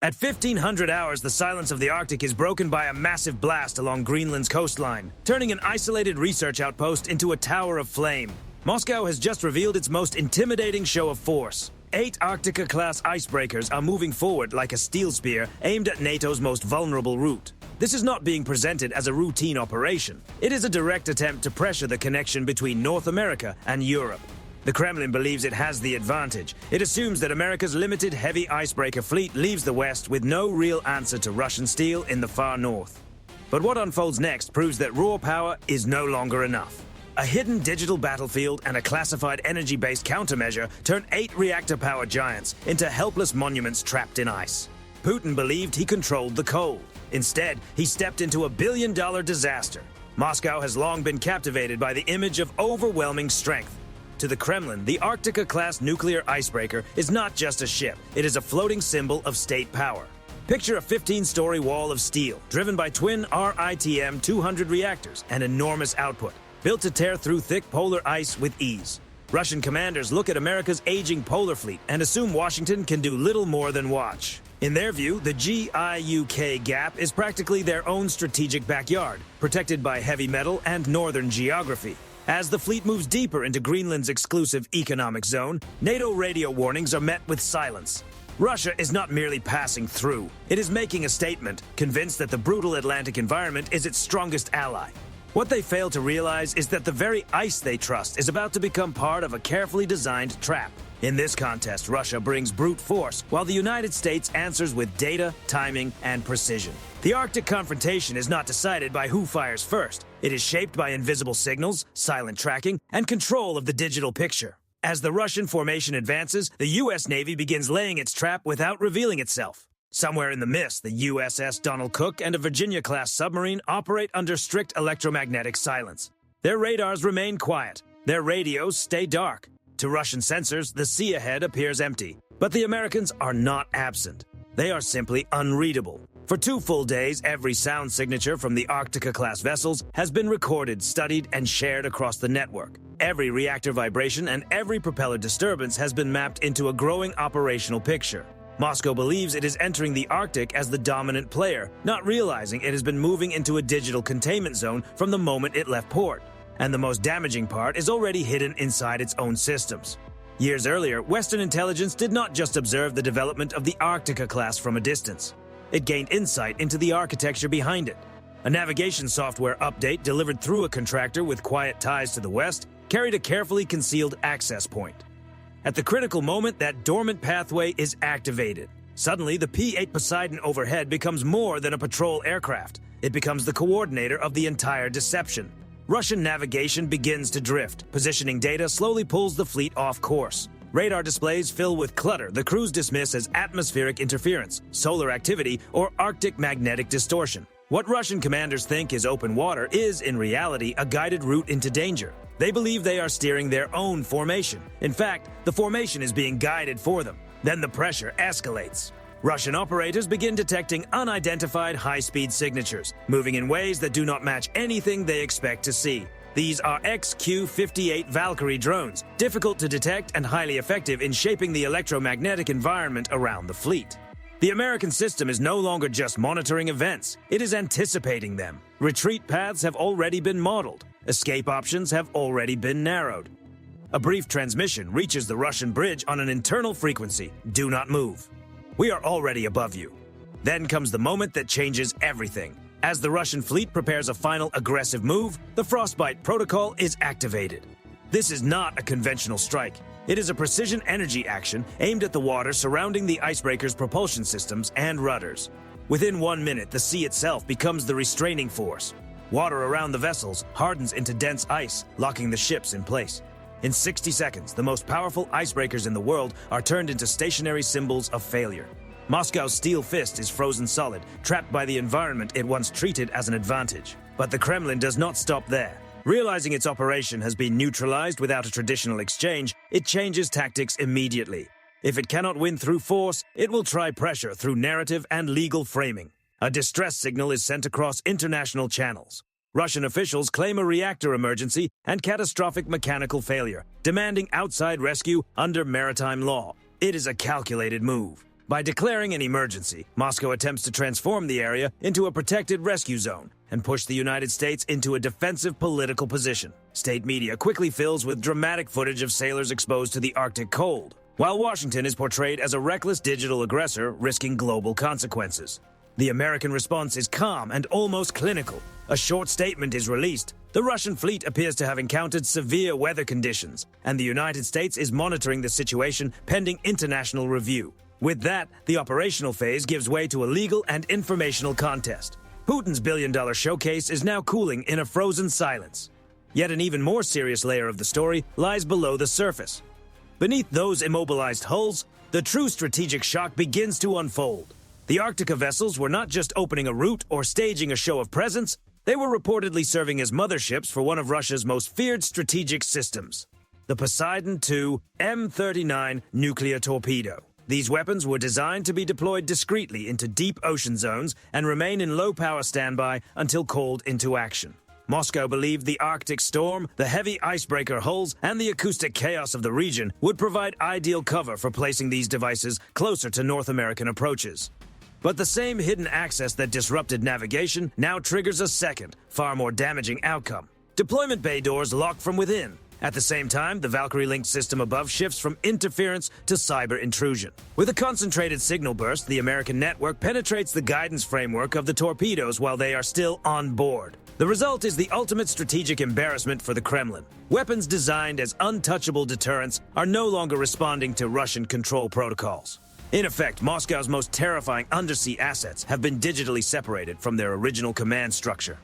At 1500 hours, the silence of the Arctic is broken by a massive blast along Greenland's coastline, turning an isolated research outpost into a tower of flame. Moscow has just revealed its most intimidating show of force. 8 Arctica-class icebreakers are moving forward like a steel spear aimed at NATO's most vulnerable route. This is not being presented as a routine operation. It is a direct attempt to pressure the connection between North America and Europe. The Kremlin believes it has the advantage. It assumes that America's limited heavy icebreaker fleet leaves the West with no real answer to Russian steel in the far north. But what unfolds next proves that raw power is no longer enough. A hidden digital battlefield and a classified energy-based countermeasure turn 8 reactor-powered giants into helpless monuments trapped in ice. Putin believed he controlled the cold. Instead, he stepped into a billion-dollar disaster. Moscow has long been captivated by the image of overwhelming strength. To the Kremlin, the Arctica-class nuclear icebreaker is not just a ship, it is a floating symbol of state power. Picture a 15-story wall of steel, driven by twin RITM-200 reactors and enormous output, built to tear through thick polar ice with ease. Russian commanders look at America's aging polar fleet and assume Washington can do little more than watch. In their view, the GIUK Gap is practically their own strategic backyard, protected by heavy metal and northern geography. As the fleet moves deeper into Greenland's exclusive economic zone, NATO radio warnings are met with silence. Russia is not merely passing through. It is making a statement, convinced that the brutal Atlantic environment is its strongest ally. What they fail to realize is that the very ice they trust is about to become part of a carefully designed trap. In this contest, Russia brings brute force, while the United States answers with data, timing, and precision. The Arctic confrontation is not decided by who fires first. It is shaped by invisible signals, silent tracking, and control of the digital picture. As the Russian formation advances, the U.S. Navy begins laying its trap without revealing itself. Somewhere in the mist, the USS Donald Cook and a Virginia-class submarine operate under strict electromagnetic silence. Their radars remain quiet. Their radios stay dark. To Russian sensors, the sea ahead appears empty. But the Americans are not absent. They are simply unreadable. For 2 full days, every sound signature from the Arctica-class vessels has been recorded, studied, and shared across the network. Every reactor vibration and every propeller disturbance has been mapped into a growing operational picture. Moscow believes it is entering the Arctic as the dominant player, not realizing it has been moving into a digital containment zone from the moment it left port. And the most damaging part is already hidden inside its own systems. Years earlier, Western intelligence did not just observe the development of the Arctica class from a distance. It gained insight into the architecture behind it. A navigation software update delivered through a contractor with quiet ties to the west carried a carefully concealed access point. At the critical moment, that dormant pathway is activated. Suddenly, the P-8 Poseidon overhead becomes more than a patrol aircraft. It becomes the coordinator of the entire deception. Russian navigation begins to drift. Positioning data slowly pulls the fleet off course. Radar displays fill with clutter the crews dismiss as atmospheric interference, solar activity, or Arctic magnetic distortion. What Russian commanders think is open water is, in reality, a guided route into danger. They believe they are steering their own formation. In fact, the formation is being guided for them. Then the pressure escalates. Russian operators begin detecting unidentified high-speed signatures, moving in ways that do not match anything they expect to see. These are XQ-58 Valkyrie drones, difficult to detect and highly effective in shaping the electromagnetic environment around the fleet. The American system is no longer just monitoring events, it is anticipating them. Retreat paths have already been modeled. Escape options have already been narrowed. A brief transmission reaches the Russian bridge on an internal frequency. Do not move. We are already above you. Then comes the moment that changes everything. As the Russian fleet prepares a final aggressive move, the Frostbite protocol is activated. This is not a conventional strike. It is a precision energy action aimed at the water surrounding the icebreaker's propulsion systems and rudders. Within 1 minute, the sea itself becomes the restraining force. Water around the vessels hardens into dense ice, locking the ships in place. In 60 seconds, the most powerful icebreakers in the world are turned into stationary symbols of failure. Moscow's steel fist is frozen solid, trapped by the environment it once treated as an advantage. But the Kremlin does not stop there. Realizing its operation has been neutralized without a traditional exchange, it changes tactics immediately. If it cannot win through force, it will try pressure through narrative and legal framing. A distress signal is sent across international channels. Russian officials claim a reactor emergency and catastrophic mechanical failure, demanding outside rescue under maritime law. It is a calculated move. By declaring an emergency, Moscow attempts to transform the area into a protected rescue zone and push the United States into a defensive political position. State media quickly fills with dramatic footage of sailors exposed to the Arctic cold, while Washington is portrayed as a reckless digital aggressor risking global consequences. The American response is calm and almost clinical. A short statement is released. The Russian fleet appears to have encountered severe weather conditions, and the United States is monitoring the situation pending international review. With that, the operational phase gives way to a legal and informational contest. Putin's billion-dollar showcase is now cooling in a frozen silence. Yet an even more serious layer of the story lies below the surface. Beneath those immobilized hulls, the true strategic shock begins to unfold. The Arctica vessels were not just opening a route or staging a show of presence, they were reportedly serving as motherships for one of Russia's most feared strategic systems, the Poseidon II M39 nuclear torpedo. These weapons were designed to be deployed discreetly into deep ocean zones and remain in low-power standby until called into action. Moscow believed the Arctic storm, the heavy icebreaker hulls, and the acoustic chaos of the region would provide ideal cover for placing these devices closer to North American approaches. But the same hidden access that disrupted navigation now triggers a second, far more damaging outcome. Deployment bay doors lock from within. At the same time, the Valkyrie-linked system above shifts from interference to cyber intrusion. With a concentrated signal burst, the American network penetrates the guidance framework of the torpedoes while they are still on board. The result is the ultimate strategic embarrassment for the Kremlin. Weapons designed as untouchable deterrents are no longer responding to Russian control protocols. In effect, Moscow's most terrifying undersea assets have been digitally separated from their original command structure.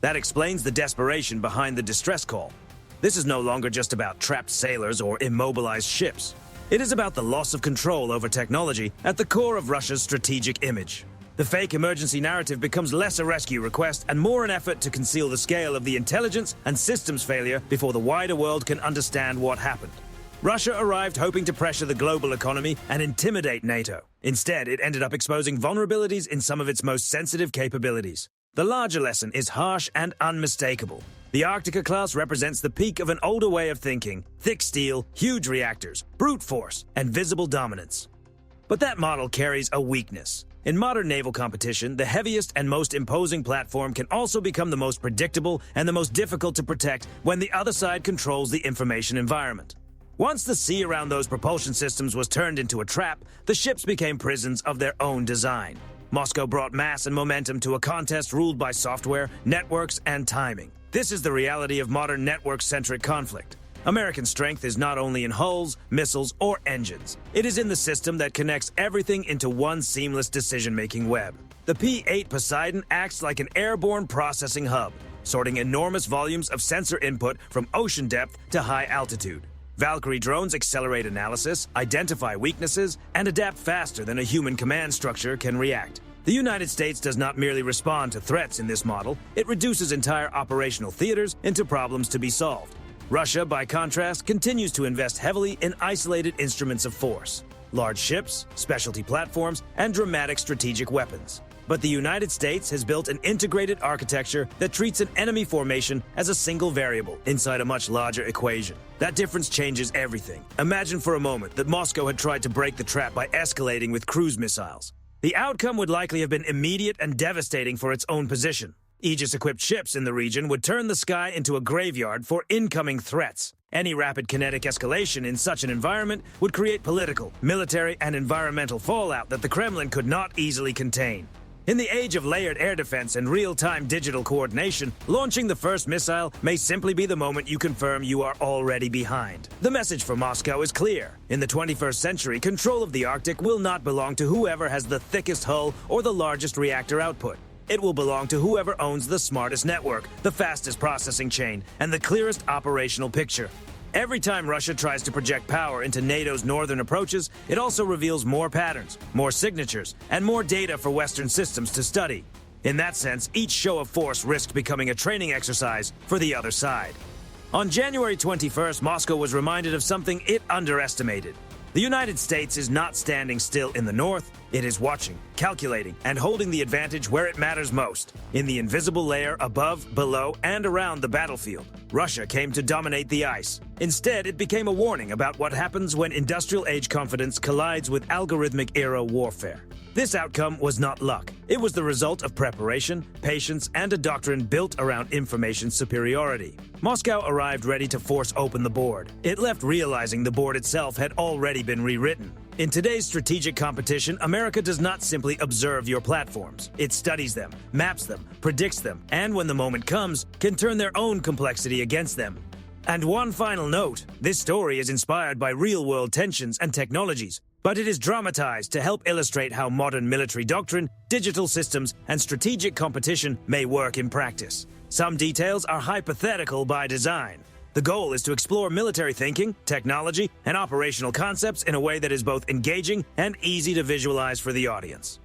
That explains the desperation behind the distress call. This is no longer just about trapped sailors or immobilized ships. It is about the loss of control over technology at the core of Russia's strategic image. The fake emergency narrative becomes less a rescue request and more an effort to conceal the scale of the intelligence and systems failure before the wider world can understand what happened. Russia arrived hoping to pressure the global economy and intimidate NATO. Instead, it ended up exposing vulnerabilities in some of its most sensitive capabilities. The larger lesson is harsh and unmistakable. The Arctica class represents the peak of an older way of thinking: thick steel, huge reactors, brute force, and visible dominance. But that model carries a weakness. In modern naval competition, the heaviest and most imposing platform can also become the most predictable and the most difficult to protect when the other side controls the information environment. Once the sea around those propulsion systems was turned into a trap, the ships became prisons of their own design. Moscow brought mass and momentum to a contest ruled by software, networks, and timing. This is the reality of modern network-centric conflict. American strength is not only in hulls, missiles, or engines. It is in the system that connects everything into one seamless decision-making web. The P-8 Poseidon acts like an airborne processing hub, sorting enormous volumes of sensor input from ocean depth to high altitude. Valkyrie drones accelerate analysis, identify weaknesses, and adapt faster than a human command structure can react. The United States does not merely respond to threats in this model, it reduces entire operational theaters into problems to be solved. Russia, by contrast, continues to invest heavily in isolated instruments of force: large ships, specialty platforms, and dramatic strategic weapons. But the United States has built an integrated architecture that treats an enemy formation as a single variable inside a much larger equation. That difference changes everything. Imagine for a moment that Moscow had tried to break the trap by escalating with cruise missiles. The outcome would likely have been immediate and devastating for its own position. Aegis-equipped ships in the region would turn the sky into a graveyard for incoming threats. Any rapid kinetic escalation in such an environment would create political, military, and environmental fallout that the Kremlin could not easily contain. In the age of layered air defense and real-time digital coordination, launching the first missile may simply be the moment you confirm you are already behind. The message for Moscow is clear. In the 21st century, control of the Arctic will not belong to whoever has the thickest hull or the largest reactor output. It will belong to whoever owns the smartest network, the fastest processing chain, and the clearest operational picture. Every time Russia tries to project power into NATO's northern approaches, it also reveals more patterns, more signatures, and more data for Western systems to study. In that sense, each show of force risked becoming a training exercise for the other side. On January 21st, Moscow was reminded of something it underestimated: The United States is not standing still in the north, it is watching, calculating, and holding the advantage where it matters most, in the invisible layer above, below, and around the battlefield. Russia came to dominate the ice. Instead, it became a warning about what happens when industrial age confidence collides with algorithmic-era warfare. This outcome was not luck. It was the result of preparation, patience, and a doctrine built around information superiority. Moscow arrived ready to force open the board. It left realizing the board itself had already been rewritten. In today's strategic competition, America does not simply observe your platforms. It studies them, maps them, predicts them, and when the moment comes, can turn their own complexity against them. And one final note, this story is inspired by real-world tensions and technologies, but it is dramatized to help illustrate how modern military doctrine, digital systems, and strategic competition may work in practice. Some details are hypothetical by design. The goal is to explore military thinking, technology, and operational concepts in a way that is both engaging and easy to visualize for the audience.